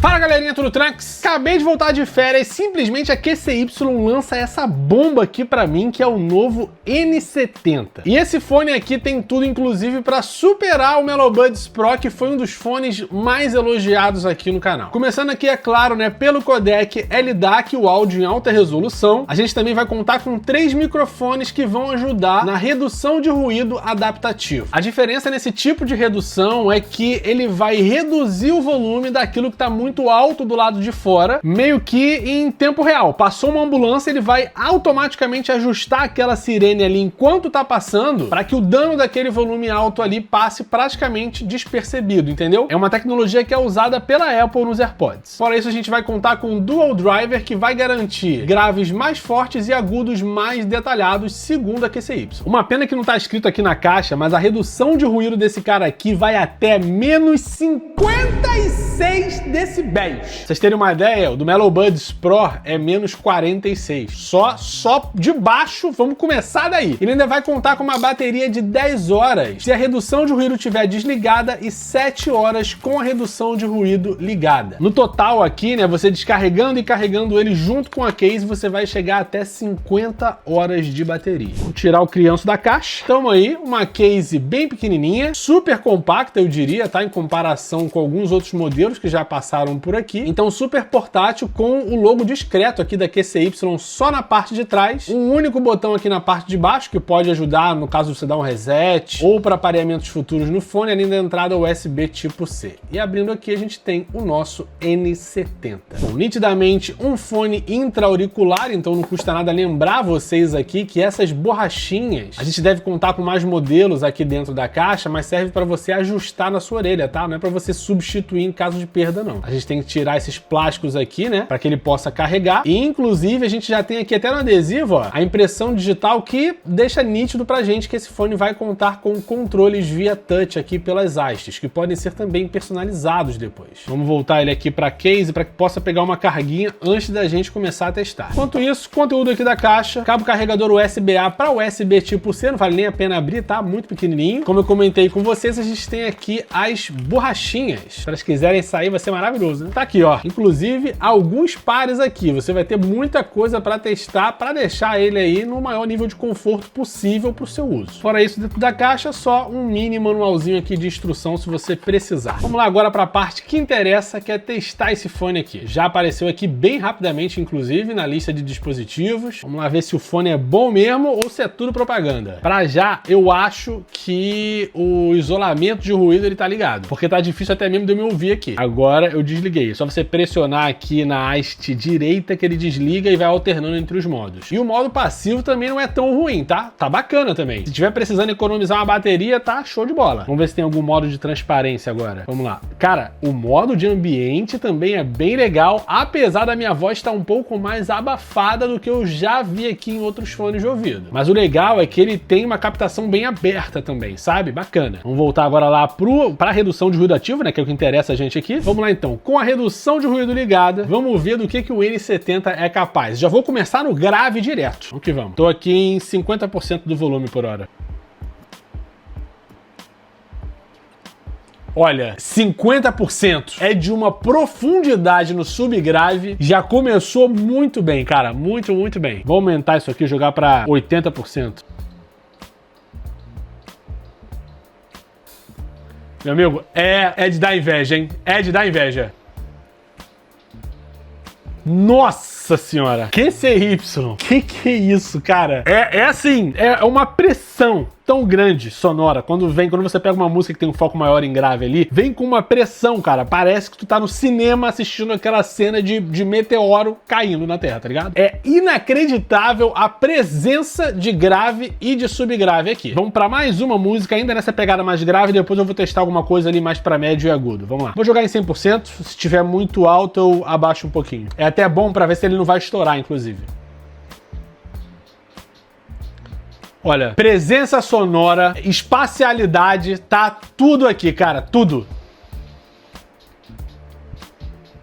Fala galerinha, tudo tranks? Acabei de voltar de férias, simplesmente a QCY lança essa bomba aqui pra mim, que é o novo N70. E esse fone aqui tem tudo, inclusive, pra superar o Melobuds Pro, que foi um dos fones mais elogiados aqui no canal. Começando aqui, é claro, né, pelo codec LDAC, o áudio em alta resolução. A gente também vai contar com 3 microfones que vão ajudar na redução de ruído adaptativo. A diferença nesse tipo de redução é que ele vai reduzir o volume daquilo que tá muito alto do lado de fora, meio que em tempo real. Passou uma ambulância, ele vai automaticamente ajustar aquela sirene ali enquanto tá passando, para que o dano daquele volume alto ali passe praticamente despercebido, entendeu? É uma tecnologia que é usada pela Apple nos AirPods. Fora isso, a gente vai contar com um Dual Driver que vai garantir graves mais fortes e agudos mais detalhados, segundo a QCY. Uma pena que não tá escrito aqui na caixa, mas a redução de ruído desse cara aqui vai até menos 56 decibéis. Pra vocês terem uma ideia, o do Melobuds Pro é menos 46. Só de baixo, vamos começar daí. Ele ainda vai contar com uma bateria de 10 horas se a redução de ruído estiver desligada e 7 horas com a redução de ruído ligada. No total aqui, né, você descarregando e carregando ele junto com a case, você vai chegar até 50 horas de bateria. Vou tirar o crianço da caixa. Tamo aí, uma case bem pequenininha, super compacta, eu diria, tá? Em comparação com alguns outros modelos que já passaram por aqui. Então super portátil, com o logo discreto aqui da QCY só na parte de trás, um único botão aqui na parte de baixo que pode ajudar no caso de você dar um reset ou para pareamentos futuros no fone, além da entrada USB tipo C. E abrindo aqui a gente tem o nosso N70. Bom, nitidamente um fone intra-auricular, então não custa nada lembrar vocês aqui que essas borrachinhas, a gente deve contar com mais modelos aqui dentro da caixa, mas serve para você ajustar na sua orelha, tá? Não é para você substituir em caso de perda não. A gente tem que tirar esses plásticos aqui, né, para que ele possa carregar. E inclusive a gente já tem aqui até no adesivo, ó, a impressão digital que deixa nítido pra gente que esse fone vai contar com controles via touch aqui pelas hastes, que podem ser também personalizados depois. Vamos voltar ele aqui para case para que possa pegar uma carguinha antes da gente começar a testar. Enquanto isso, conteúdo aqui da caixa, cabo carregador USB-A para USB tipo C, não vale nem a pena abrir, tá? Muito pequenininho. Como eu comentei com vocês, a gente tem aqui as borrachinhas. Se elas quiserem sair, vai ser maravilhoso, né? Tá aqui, ó. Inclusive, alguns pares aqui. Você vai ter muita coisa para testar, para deixar ele aí no maior nível de conforto possível para o seu uso. Fora isso, dentro da caixa, só um mini manualzinho aqui de instrução se você precisar. Vamos lá agora para a parte que interessa, que é testar esse fone aqui. Já apareceu aqui bem rapidamente, inclusive, na lista de dispositivos. Vamos lá ver se o fone é bom mesmo ou se é tudo propaganda. Para já, eu acho que o isolamento de ruído ele tá ligado, porque tá difícil até mesmo de eu me ouvir aqui. Agora eu desliguei. É só você pressionar aqui na haste direita que ele desliga e vai alternando entre os modos. E o modo passivo também não é tão ruim, tá? Tá bacana também. Se tiver precisando economizar uma bateria, tá show de bola. Vamos ver se tem algum modo de transparência agora. Vamos lá. Cara, o modo de ambiente também é bem legal, apesar da minha voz estar um pouco mais abafada do que eu já vi aqui em outros fones de ouvido. Mas o legal é que ele tem uma captação bem aberta também, sabe? Bacana. Vamos voltar agora lá para a redução de ruído ativo, né? Que é o que interessa a gente aqui. Vamos lá então. Com a redução de ruído ligada, vamos ver do que o N70 é capaz. Já vou começar no grave direto. Vamos que vamos. Tô aqui em 50% do volume por hora. Olha, 50% é de uma profundidade no subgrave. Já começou muito bem, cara. Muito, muito bem. Vou aumentar isso aqui e jogar para 80%. Meu amigo, é de dar inveja, hein? É de dar inveja. Nossa senhora! QCY! Que é isso, cara? É assim, é uma pressão tão grande, sonora, quando você pega uma música que tem um foco maior em grave ali, vem com uma pressão, cara, parece que tu tá no cinema assistindo aquela cena de meteoro caindo na Terra, tá ligado? É inacreditável a presença de grave e de subgrave aqui. Vamos pra mais uma música, ainda nessa pegada mais grave, depois eu vou testar alguma coisa ali mais pra médio e agudo. Vamos lá. Vou jogar em 100%, se estiver muito alto eu abaixo um pouquinho. É até bom pra ver se ele não vai estourar, inclusive. Olha, presença sonora, espacialidade, tá tudo aqui, cara, tudo.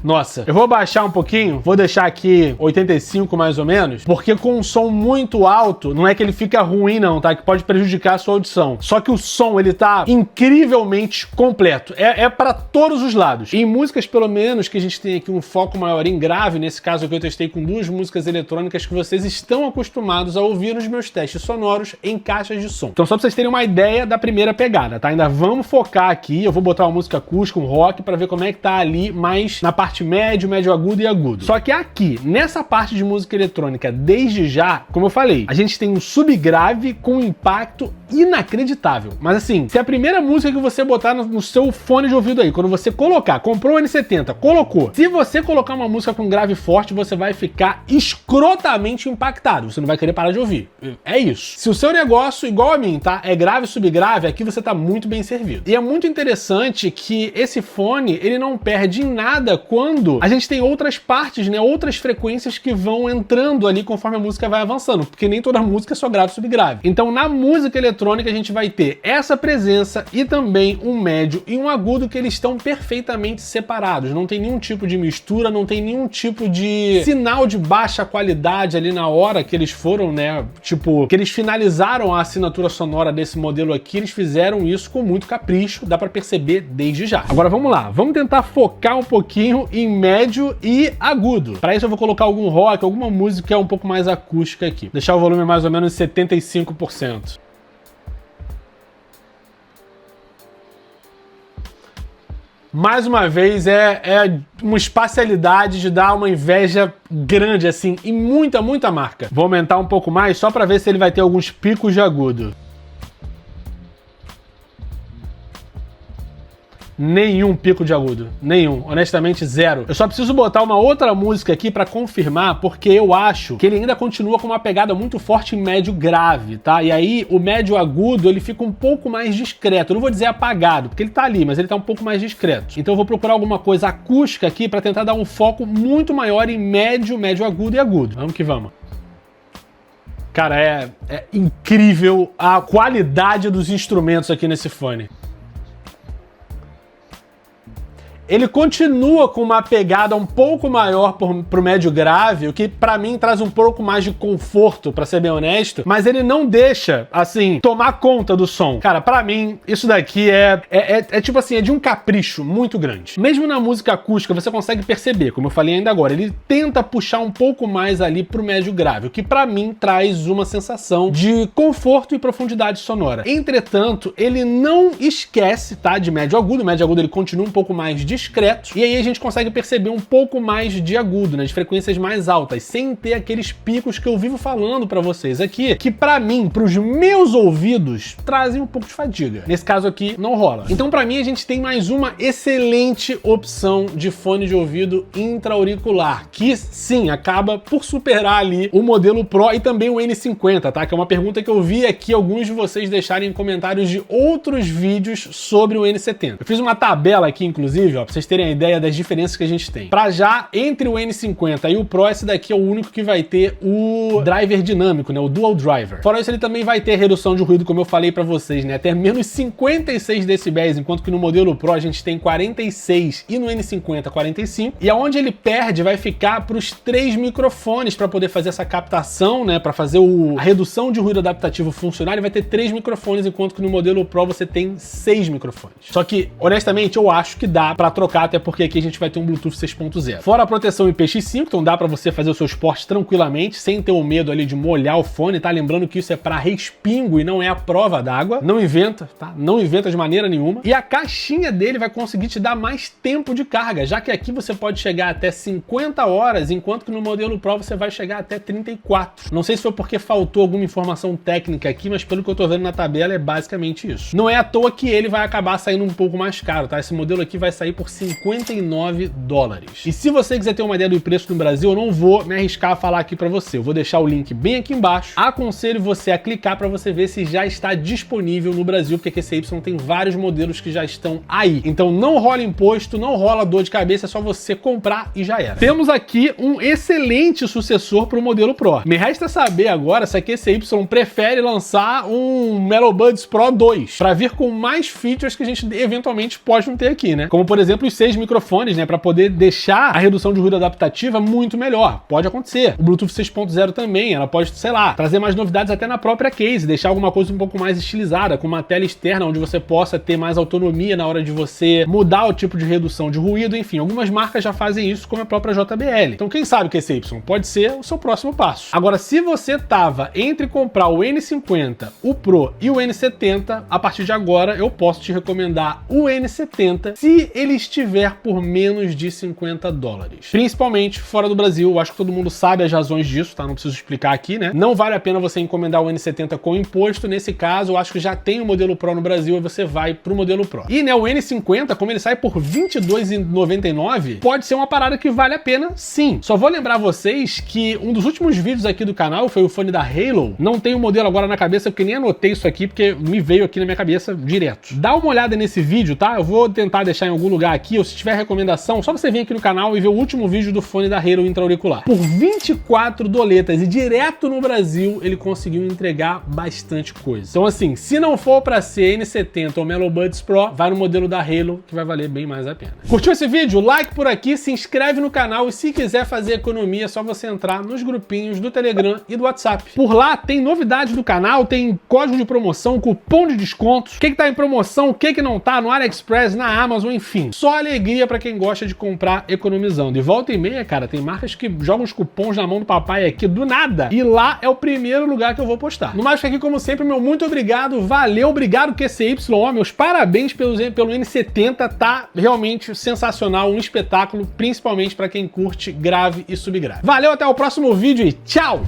Nossa, eu vou abaixar um pouquinho, vou deixar aqui 85 mais ou menos, porque com um som muito alto, não é que ele fica ruim não, tá? Que pode prejudicar a sua audição. Só que o som, ele tá incrivelmente completo. É para todos os lados. Em músicas, pelo menos, que a gente tem aqui um foco maior em grave, nesse caso aqui eu testei com 2 músicas eletrônicas que vocês estão acostumados a ouvir nos meus testes sonoros em caixas de som. Então só pra vocês terem uma ideia da primeira pegada, tá? Ainda vamos focar aqui, eu vou botar uma música acústica, um rock, pra ver como é que tá ali, mais na parte médio, médio agudo e agudo. Só que aqui, nessa parte de música eletrônica, desde já, como eu falei, a gente tem um subgrave com um impacto inacreditável. Mas assim, se a primeira música que você botar no seu fone de ouvido aí, quando você colocar, comprou o N70, colocou, se você colocar uma música com grave forte, você vai ficar escrotamente impactado, você não vai querer parar de ouvir. É isso. Se o seu negócio, igual a mim, tá? É grave, subgrave, aqui você tá muito bem servido. E é muito interessante que esse fone, ele não perde em nada quando a gente tem outras partes, né? Outras frequências que vão entrando ali conforme a música vai avançando, porque nem toda música é só grave e subgrave. Então, na música eletrônica, a gente vai ter essa presença e também um médio e um agudo que eles estão perfeitamente separados. Não tem nenhum tipo de mistura, não tem nenhum tipo de sinal de baixa qualidade ali na hora que eles foram, né? Tipo, que eles finalizaram a assinatura sonora desse modelo aqui, eles fizeram isso com muito capricho, dá pra perceber desde já. Agora vamos lá, vamos tentar focar um pouquinho em médio e agudo. Para isso eu vou colocar algum rock, alguma música que é um pouco mais acústica aqui. Deixar o volume mais ou menos 75%. Mais uma vez, é uma espacialidade de dar uma inveja grande, assim, e muita marca. Vou aumentar um pouco mais só para ver se ele vai ter alguns picos de agudo. Nenhum pico de agudo, nenhum, honestamente zero. Eu só preciso botar uma outra música aqui pra confirmar, porque eu acho que ele ainda continua com uma pegada muito forte em médio grave, tá? E aí o médio agudo, ele fica um pouco mais discreto. Eu não vou dizer apagado, porque ele tá ali, mas ele tá um pouco mais discreto. Então eu vou procurar alguma coisa acústica aqui pra tentar dar um foco muito maior em médio, médio agudo e agudo. Vamos que vamos. Cara, é incrível a qualidade dos instrumentos aqui nesse fone. Ele continua com uma pegada um pouco maior pro médio grave, o que pra mim traz um pouco mais de conforto, pra ser bem honesto, mas ele não deixa, assim, tomar conta do som. Cara, pra mim, isso daqui é tipo assim, é de um capricho muito grande. Mesmo na música acústica, você consegue perceber, como eu falei ainda agora, ele tenta puxar um pouco mais ali pro médio grave, o que pra mim traz uma sensação de conforto e profundidade sonora. Entretanto, ele não esquece, tá, de médio agudo. O médio agudo ele continua um pouco mais discreto, e aí a gente consegue perceber um pouco mais de agudo, né, de frequências mais altas, sem ter aqueles picos que eu vivo falando pra vocês aqui, que pra mim, pros meus ouvidos, trazem um pouco de fadiga. Nesse caso aqui, não rola. Então pra mim a gente tem mais uma excelente opção de fone de ouvido intra-auricular, que sim, acaba por superar ali o modelo Pro e também o N50, tá? Que é uma pergunta que eu vi aqui alguns de vocês deixarem em comentários de outros vídeos sobre o N70. Eu fiz uma tabela aqui, inclusive, ó, pra vocês terem a ideia das diferenças que a gente tem. Pra já, entre o N50 e o Pro, esse daqui é o único que vai ter o driver dinâmico, né, o dual driver. Fora isso, ele também vai ter redução de ruído, como eu falei pra vocês, né, até menos 56 decibéis, enquanto que no modelo Pro a gente tem 46 e no N50 45. E aonde ele perde vai ficar pros 3 microfones pra poder fazer essa captação, né, pra fazer a redução de ruído adaptativo funcionar, ele vai ter 3 microfones, enquanto que no modelo Pro você tem 6 microfones. Só que, honestamente, eu acho que dá pra trocar, até porque aqui a gente vai ter um Bluetooth 6.0. Fora a proteção IPX5, então dá pra você fazer o seu esporte tranquilamente, sem ter o medo ali de molhar o fone, tá? Lembrando que isso é pra respingo e não é a prova d'água. Não inventa, tá? Não inventa de maneira nenhuma. E a caixinha dele vai conseguir te dar mais tempo de carga, já que aqui você pode chegar até 50 horas, enquanto que no modelo Pro você vai chegar até 34. Não sei se foi porque faltou alguma informação técnica aqui, mas pelo que eu tô vendo na tabela é basicamente isso. Não é à toa que ele vai acabar saindo um pouco mais caro, tá? Esse modelo aqui vai sair por $59. E se você quiser ter uma ideia do preço no Brasil, eu não vou me arriscar a falar aqui pra você. Eu vou deixar o link bem aqui embaixo. Aconselho você a clicar pra você ver se já está disponível no Brasil, porque a QCY tem vários modelos que já estão aí. Então não rola imposto, não rola dor de cabeça, é só você comprar e já era. Temos aqui um excelente sucessor pro modelo Pro. Me resta saber agora se a QCY prefere lançar um Metal Buds Pro 2, pra vir com mais features que a gente eventualmente pode não ter aqui, né? Como, por exemplo, exemplo, os 6 microfones, né, para poder deixar a redução de ruído adaptativa muito melhor. Pode acontecer. O Bluetooth 6.0 também, ela pode, sei lá, trazer mais novidades até na própria case, deixar alguma coisa um pouco mais estilizada, com uma tela externa onde você possa ter mais autonomia na hora de você mudar o tipo de redução de ruído, enfim, algumas marcas já fazem isso, como a própria JBL. Então quem sabe o QCY pode ser o seu próximo passo. Agora, se você tava entre comprar o N50, o Pro e o N70, a partir de agora eu posso te recomendar o N70 se ele estiver por menos de $50. Principalmente fora do Brasil, eu acho que todo mundo sabe as razões disso, tá? Não preciso explicar aqui, né? Não vale a pena você encomendar o N70 com imposto, nesse caso eu acho que já tem o modelo Pro no Brasil e você vai pro modelo Pro. E né, o N50, como ele sai por R$ 22,99, pode ser uma parada que vale a pena sim. Só vou lembrar vocês que um dos últimos vídeos aqui do canal foi o fone da Halo. Não tenho o modelo agora na cabeça porque nem anotei isso aqui porque me veio aqui na minha cabeça direto. Dá uma olhada nesse vídeo, tá? Eu vou tentar deixar em algum lugar aqui, ou se tiver recomendação, só você vir aqui no canal e ver o último vídeo do fone da Halo intra-auricular. Por 24 doletas e direto no Brasil, ele conseguiu entregar bastante coisa. Então assim, se não for para ser N70 ou Melo Buds Pro, vai no modelo da Halo que vai valer bem mais a pena. Curtiu esse vídeo? Like por aqui, se inscreve no canal e se quiser fazer economia é só você entrar nos grupinhos do Telegram e do WhatsApp. Por lá tem novidades do canal, tem código de promoção, cupom de descontos, o que tá em promoção, o que não tá no AliExpress, na Amazon, enfim. Só alegria para quem gosta de comprar economizando. E volta e meia, cara, tem marcas que jogam os cupons na mão do papai aqui do nada. E lá é o primeiro lugar que eu vou postar. No mais, fica aqui como sempre, meu muito obrigado, valeu, obrigado QCY, ó, meus parabéns pelo N70, tá realmente sensacional, um espetáculo, principalmente para quem curte grave e subgrave. Valeu, até o próximo vídeo e tchau!